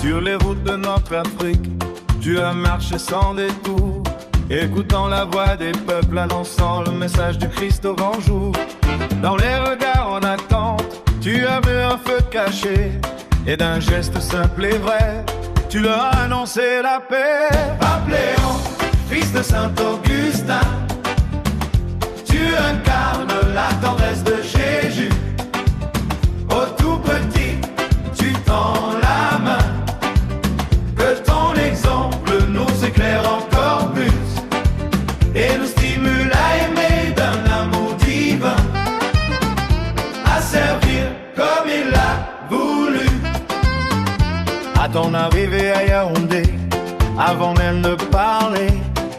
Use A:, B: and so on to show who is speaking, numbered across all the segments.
A: Sur les routes de notre Afrique, tu as marché sans détour, écoutant la voix des peuples, annonçant le message du Christ au grand jour. Dans les regards en attente, tu as vu un feu caché, et d'un geste simple et vrai, tu leur as annoncé la paix. Appléon, fils de Saint-Augustin, tu incarnes la tendresse de Jésus. Au tout petit, tu tends la main, que ton exemple nous éclaire encore plus et nous stimule à aimer d'un amour divin, à servir comme il l'a voulu. À ton arrivée à Yaoundé, avant même de parler,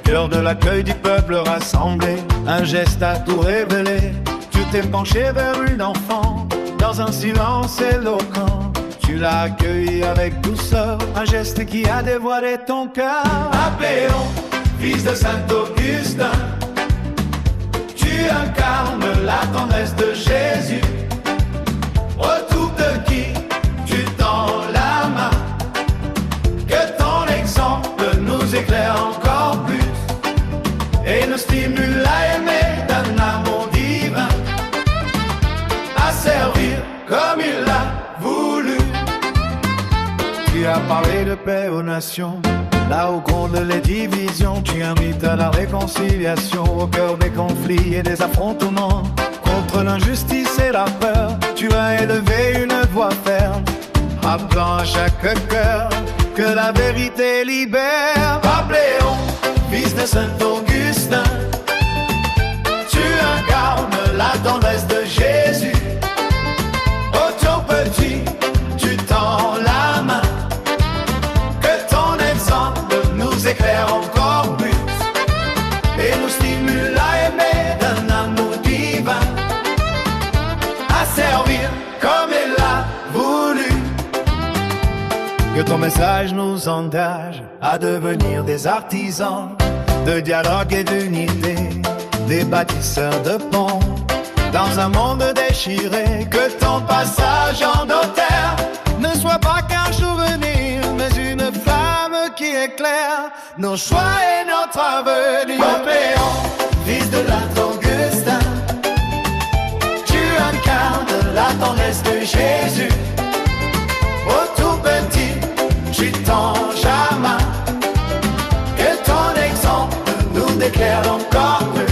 A: cœur de l'accueil du peuple rassemblé, un geste a tout révélé. Tu t'es penché vers une enfant, dans un silence éloquent. Tu l'as accueilli avec douceur, un geste qui a dévoilé ton cœur. Appléon, fils de Saint-Augustin, tu incarnes la tendresse de Jésus. Retour de qui tu tends la main, que ton exemple nous éclaire encore plus et nous stimule à aimer d'un amour divin, à servir comme il l'a voulu. Tu as parlé de paix aux nations, là où grondent les divisions. Tu invites à la réconciliation, au cœur des conflits et des affrontements. Contre l'injustice et la peur, tu as élevé une voix ferme, rappelant à chaque cœur que la vérité libère. Appléon, fils de Saint-Augustin, tu incarnes la tendresse de Jésus. Au tout petit, tu tends la main, que ton exemple nous éclaire encore plus et nous stimule à aimer d'un amour divin, à servir comme il l'a voulu. Que ton message nous engage à devenir des artisans de dialogue et d'unité, des bâtisseurs de ponts dans un monde déchiré. Que ton passage en nos terres ne soit pas qu'un souvenir, mais une flamme qui éclaire nos choix et notre avenir. Appléon, fils de Saint-Augustin, tu incarnes la tendresse de Jésus. Au tout petit, tu tends la main, que ton exemple nous éclaire encore plus